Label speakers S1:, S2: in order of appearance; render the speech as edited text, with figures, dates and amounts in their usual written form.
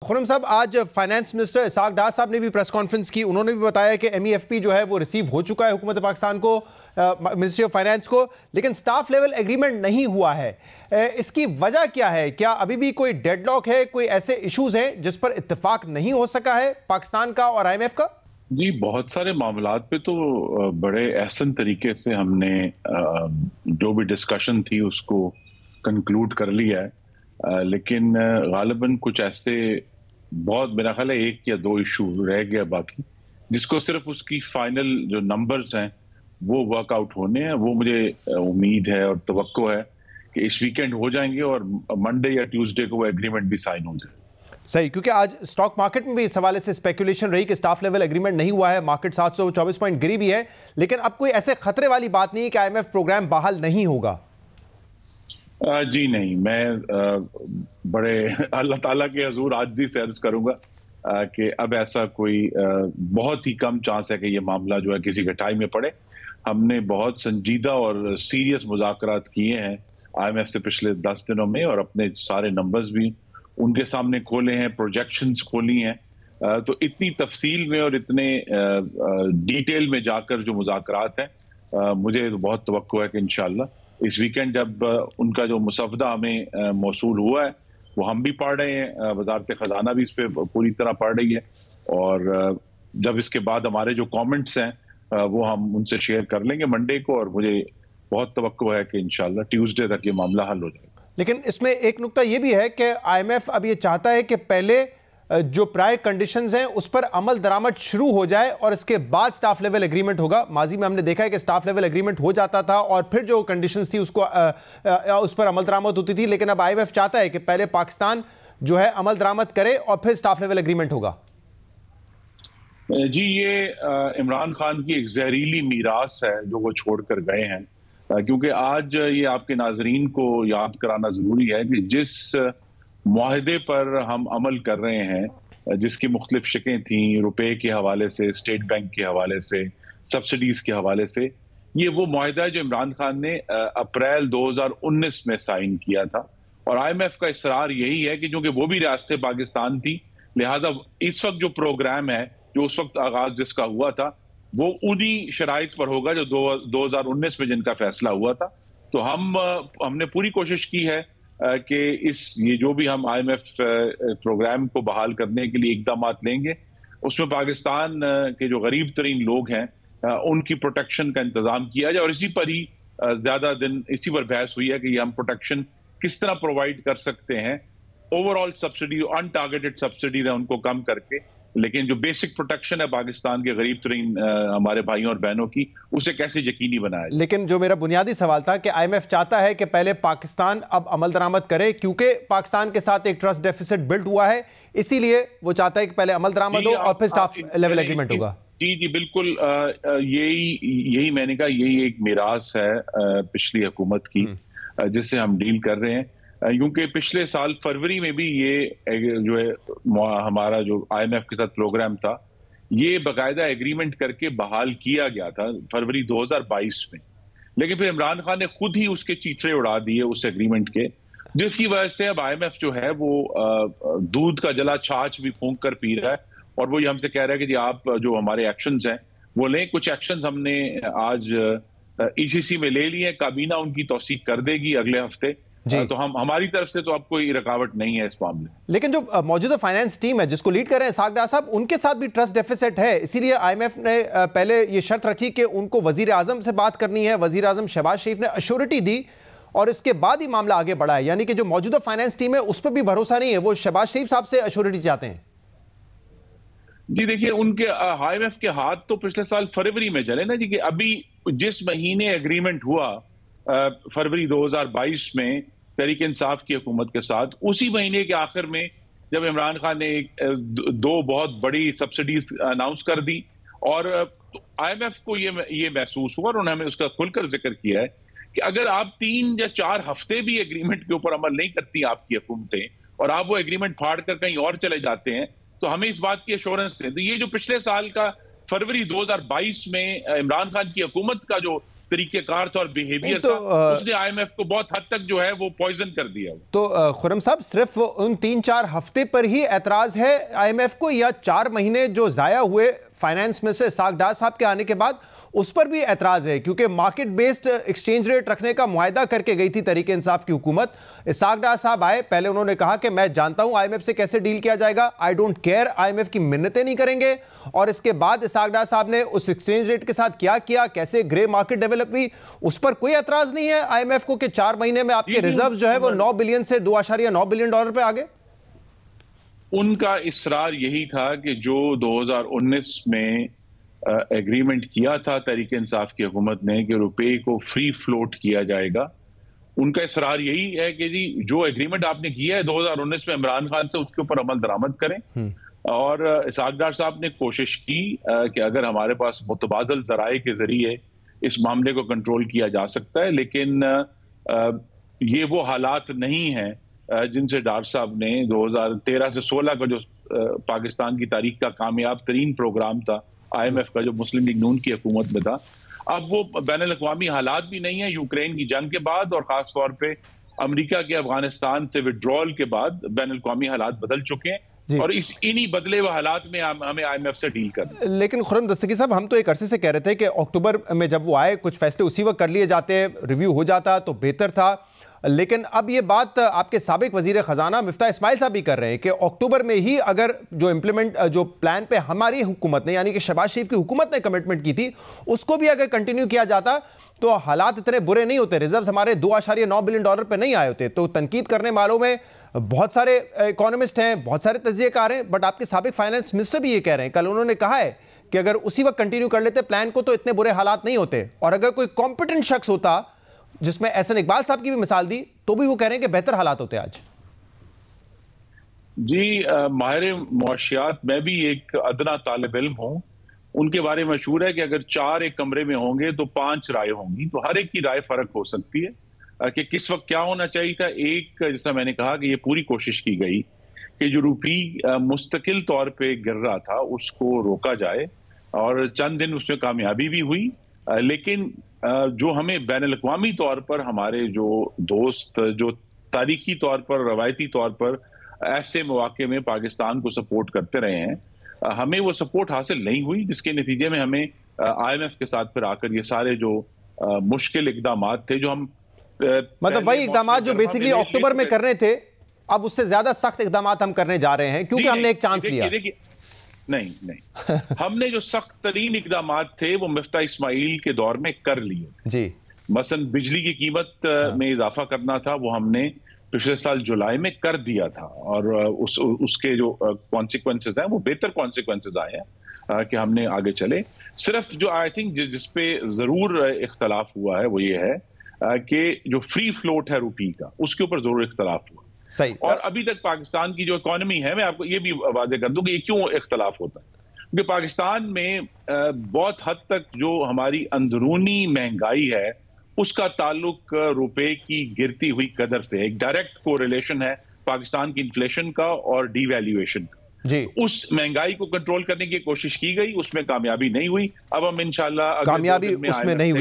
S1: खुर्रम साहब, आज finance minister Isaac डार साहब ने भी प्रेस कॉन्फ्रेंस की। उन्होंने भी बताया कि MEFP जो है वो रिसीव हो चुका है हुकूमत पाकिस्तान को, मिनिस्ट्री ऑफ फाइनेंस को, लेकिन स्टाफ लेवल एग्रीमेंट नहीं हुआ है। इसकी वजह क्या है? क्या अभी भी कोई डेडलॉक है, कोई ऐसे इश्यूज हैं जिस पर इत्तेफाक नहीं हो सका है पाकिस्तान का और IMF का?
S2: जी, बहुत सारे मामलात पे तो बड़े एहसन तरीके से हमने जो भी डिस्कशन थी उसको कंक्लूड कर लिया है, लेकिन गालिबन कुछ ऐसे बहुत, मेरा ख्याल है 1 या 2 इशू रह गया बाकी, जिसको सिर्फ उसकी फाइनल जो नंबर्स हैं वो वर्कआउट होने हैं। वो मुझे उम्मीद है और तवक्को है कि इस वीकेंड हो जाएंगे और मंडे या ट्यूसडे को वो एग्रीमेंट भी साइन हो जाए।
S1: सही, क्योंकि आज स्टॉक मार्केट में भी इस हवाले से स्पेकुलेशन रही कि स्टाफ लेवल एग्रीमेंट नहीं हुआ है, मार्केट 724 पॉइंट गिरी भी है, लेकिन अब कोई ऐसे खतरे वाली बात नहीं है कि IMF प्रोग्राम बहाल नहीं होगा।
S2: जी नहीं, मैं बड़े अल्लाह ताला के हजूर आज ही से अर्ज करूंगा कि अब ऐसा कोई बहुत ही कम चांस है कि ये मामला जो है किसी घटाई में पड़े। हमने बहुत संजीदा और सीरियस मुज़ाकरात किए हैं IMF से पिछले 10 दिनों में, और अपने सारे नंबर्स भी उनके सामने खोले हैं, प्रोजेक्शंस खोली हैं। तो इतनी तफसील में और इतने डिटेल में जाकर जो मुज़ाकरात हैं, मुझे बहुत तवक्को है कि इंशाअल्लाह इस वीकेंड जब उनका जो मुसवदा हमें मौसूल हुआ है वो हम भी पढ़ रहे हैं, वजारत खजाना भी इस पे पूरी तरह पढ़ रही है, और जब इसके बाद हमारे जो कमेंट्स हैं वो हम उनसे शेयर कर लेंगे मंडे को, और मुझे बहुत तवक्को है कि इंशाल्लाह ट्यूसडे तक ये मामला हल हो जाएगा।
S1: लेकिन इसमें एक नुक्ता ये भी है कि IMF अब ये चाहता है कि पहले जो प्रायर कंडीशंस हैं उस पर अमल दरामद शुरू हो जाए और इसके बाद स्टाफ लेवल एग्रीमेंट होगा। माजी में हमने देखा है कि स्टाफ लेवल एग्रीमेंट हो जाता था और फिर जो कंडीशंस थी उसको उस पर अमल दरामद होती थी, लेकिन अब IMF चाहता है कि पहले पाकिस्तान जो है अमल दरामद करे और फिर स्टाफ लेवल एग्रीमेंट होगा।
S2: जी, ये इमरान खान की एक जहरीली मीरास है जो वो छोड़ कर गए हैं, क्योंकि आज ये आपके नाजरीन को याद कराना जरूरी है कि जिस मुआहदे पर हम अमल कर रहे हैं, जिसकी मुख्तलिफ शिकें थी, रुपए के हवाले से, स्टेट बैंक के हवाले से, सब्सिडीज के हवाले से, ये वो मुआहदा है जो इमरान खान ने अप्रैल 2019 में साइन किया था। और IMF का इसरार यही है कि चूंकि वो भी रियासत पाकिस्तान थी, लिहाजा इस वक्त जो प्रोग्राम है, जो उस वक्त आगाज जिसका हुआ था, वो उन्हीं शराइत पर होगा जो 2019 में जिनका फैसला हुआ था। तो हमने पूरी कोशिश की है कि ये जो भी हम IMF प्रोग्राम को बहाल करने के लिए इकदाम लेंगे, उसमें पाकिस्तान के जो गरीब तरीन लोग हैं उनकी प्रोटेक्शन का इंतजाम किया जाए, और इसी पर ही ज्यादा दिन इसी पर बहस हुई है कि ये हम प्रोटेक्शन किस तरह प्रोवाइड कर सकते हैं। ओवरऑल सब्सिडी, अनटारगेटेड सब्सिडीज है उनको कम करके, लेकिन जो बेसिक प्रोटेक्शन है पाकिस्तान के गरीब तरीन हमारे भाइयों और बहनों की, उसे कैसे यकीनी बनाया जाए।
S1: लेकिन जो मेरा बुनियादी सवाल था कि IMF चाहता है कि पहले पाकिस्तान अब अमल दरामद करे, क्योंकि पाकिस्तान के साथ एक ट्रस्ट डेफिसिट बिल्ड हुआ है, इसीलिए वो चाहता है कि पहले अमल दरामद हो और फिर स्टाफ लेवल एग्रीमेंट होगा।
S2: जी बिल्कुल, यही मैंने कहा, यही एक मिरास है पिछली हुकूमत की जिससे हम डील कर रहे हैं, क्योंकि पिछले साल फरवरी में भी ये जो है हमारा जो IMF के साथ प्रोग्राम था, ये बाकायदा एग्रीमेंट करके बहाल किया गया था फरवरी 2022 में, लेकिन फिर इमरान खान ने खुद ही उसके चीथड़े उड़ा दिए उस एग्रीमेंट के, जिसकी वजह से अब IMF जो है वो दूध का जला छाछ भी फूंक कर पी रहा है, और वो ये हमसे कह रहा है कि जी आप जो हमारे एक्शंस हैं वो लें। कुछ एक्शंस हमने आज ECC में ले लिए, काबीना उनकी तौसीक कर देगी अगले हफ्ते, तो हमारी तरफ से तो अब कोई रुकावट नहीं है इस मामले।
S1: लेकिन जो मौजूदा फाइनेंस टीम है जिसको लीड कर रहे हैं इसाक डार साहब, उनके साथ भी ट्रस्ट डेफिसिट है, इसीलिए IMF ने पहले ये शर्त रखी कि उनको वजीर आजम से बात करनी है। वजीर आजम शहबाज शरीफ ने अश्योरिटी दी और इसके बाद ही मामला आगे बढ़ा है, यानी कि जो मौजूदा फाइनेंस टीम है उस पर भी भरोसा नहीं है, वो शहबाज शरीफ साहब से अश्योरिटी चाहते हैं।
S2: जी देखिए, उनके IMF के हाथ तो पिछले साल फरवरी में चले ना जी, कि अभी जिस महीने एग्रीमेंट हुआ फरवरी 2022 में तहरीक इंसाफ की हुकूमत के साथ, उसी महीने के आखिर में जब इमरान खान ने 2 बहुत बड़ी सब्सिडीज अनाउंस कर दी, और IMF को ये महसूस हुआ और उन्होंने उसका खुलकर जिक्र किया है कि अगर आप 3 या 4 हफ्ते भी एग्रीमेंट के ऊपर अमल नहीं करती आपकी हुकूमतें, और आप वो एग्रीमेंट फाड़ कर कहीं और चले जाते हैं, तो हमें इस बात की एश्योरेंस दें। तो ये जो पिछले साल का फरवरी 2022 में इमरान खान की हुकूमत का जो तरीकेकार था और बिहेवियर
S1: तो,
S2: था, उसने आईएमएफ को बहुत हद तक जो है वो पॉइजन कर दिया।
S1: तो खुर्रम साहब, सिर्फ उन 3-4 हफ्ते पर ही एतराज है आईएमएफ को, या 4 महीने जो जाया हुए फाइनेंस में से इसाक डार साहब के आने के बाद उस पर भी एतराज है? क्योंकि मार्केट बेस्ड एक्सचेंज रेट रखने का मुआहदा करके गई थी तहरीक इंसाफ की हुकूमत। इसाक डार साहब आए, पहले उन्होंने कहा कि मैं जानता हूं आईएमएफ से कैसे डील किया जाएगा, आई डोंट केयर, आईएमएफ की मिन्नतें नहीं करेंगे। और इसके बाद इसाक डार साहब ने उस एक्सचेंज रेट के साथ क्या किया, कैसे ग्रे मार्केट डेवलप हुई, उस पर कोई एतराज नहीं है आईएमएफ को कि 4 महीने में आपके रिजर्व जो है वो 9 बिलियन से 2.9 बिलियन डॉलर पे आ गए?
S2: उनका इसरार यही था कि जो 2019 में एग्रीमेंट किया था तहरीक इंसाफ की हुकूमत ने कि रुपए को फ्री फ्लोट किया जाएगा, उनका इसरार यही है कि जी जो एग्रीमेंट आपने किया है 2019 में इमरान खान से, उसके ऊपर अमल दरामद करें। और इसाक डार साहब ने कोशिश की कि अगर हमारे पास मुतबादल जराए के जरिए इस मामले को कंट्रोल किया जा सकता है, लेकिन ये वो हालात नहीं हैं जिनसे डार साहब ने 2013 से 16 का जो पाकिस्तान की तारीख का कामयाब तरीन प्रोग्राम था आईएमएफ का, जो मुस्लिम लीग नून की हुकूमत में था, अब वो बैनुल-अक़वामी हालात भी नहीं है। यूक्रेन की जंग के बाद और खास तौर पे अमेरिका के अफगानिस्तान से विड्रॉल के बाद बैनुल-अक़वामी हालात बदल चुके हैं और इन्हीं बदले हुए हालात में हमें आईएमएफ से डील करना।
S1: लेकिन खुर्रम दस्तगीर साहब, हम तो एक अरसे से कह रहे थे कि अक्टूबर में जब वो आए कुछ फैसले उसी वक्त कर लिए जाते, रिव्यू हो जाता तो बेहतर था। लेकिन अब ये बात आपके साबिक वजीर खजाना मिफ्ता इस्माइल साहब भी कर रहे हैं कि अक्टूबर में ही अगर जो प्लान पे हमारी हुकूमत ने, यानी कि शहबाज शरीफ की हुकूमत ने कमिटमेंट की थी, उसको भी अगर कंटिन्यू किया जाता तो हालात इतने बुरे नहीं होते, रिजर्व्स हमारे 2.9 बिलियन डॉलर पे नहीं आए होते। तो तनकीद करने वालों में बहुत सारे इकोनॉमिस्ट हैं, बहुत सारे तज्जिएकार हैं, बट आपके साबिक फाइनेंस मिनिस्टर भी ये कह रहे हैं, कल उन्होंने कहा है कि अगर उसी वक्त कंटिन्यू कर लेते प्लान को तो इतने बुरे हालात नहीं होते। और अगर कोई कॉम्पिटेंट शख्स होता, जिसमें एहसन इकबाल साहब की भी मिसाल दी, तो भी वो कह रहे हैं कि बेहतर हालात होते आज।
S2: जी, माहिर मुआशियात, मैं भी एक अदना तालिब इल्म हूं। उनके बारे में मशहूर है कि अगर 4 एक कमरे में होंगे तो 5 राय होंगी, तो हर एक की राय फर्क हो सकती है कि किस वक्त क्या होना चाहिए था। एक, जैसा मैंने कहा कि ये पूरी कोशिश की गई कि जो रुपी मुस्तकिल तौर पे गिर रहा था उसको रोका जाए, और चंद दिन उसमें कामयाबी भी हुई। लेकिन जो हमें बैनुल-अक़वामी तौर पर हमारे जो दोस्त जो तारीखी तौर पर, रवायती तौर पर ऐसे मौके में पाकिस्तान को सपोर्ट करते रहे हैं, हमें वो सपोर्ट हासिल नहीं हुई, जिसके नतीजे में हमें आईएमएफ के साथ फिर आकर ये सारे जो मुश्किल इक़दामात थे, जो हम
S1: मतलब वही इक़दामात जो बेसिकली अक्टूबर में करने थे, अब उससे ज्यादा सख्त इक़दामात हम करने जा रहे हैं क्योंकि हमने एक चांस लिया।
S2: नहीं हमने जो सख्त तरीन इक़दामात थे वो मिफ्ता इस्माइल के दौर में कर लिए जी। मसलन बिजली की कीमत में इजाफा करना था, वो हमने पिछले साल जुलाई में कर दिया था, और उसके जो कॉन्सिक्वेंसेस हैं वो बेहतर कॉन्सिक्वेंसेस आए हैं कि हमने आगे चले। सिर्फ जो आई थिंक जिसपे जरूर इख्तलाफ हुआ है वो ये है कि जो फ्री फ्लोट है रुपी का, उसके ऊपर जरूर इख्तलाफ हुआ।
S1: सही।
S2: और अभी तक पाकिस्तान की जो इकोनॉमी है, मैं आपको ये भी वादे कर दूं कि ये क्यों इख्तलाफ होता है, क्योंकि पाकिस्तान में बहुत हद तक जो हमारी अंदरूनी महंगाई है उसका ताल्लुक रुपए की गिरती हुई कदर से, एक डायरेक्ट कोरिलेशन है पाकिस्तान की इन्फ्लेशन का और डीवैल्यूएशन का जी। उस महंगाई को कंट्रोल करने की कोशिश की गई, उसमें कामयाबी नहीं हुई। अब हम इंशाल्लाह
S1: कामयाबी उसमें नहीं हुई।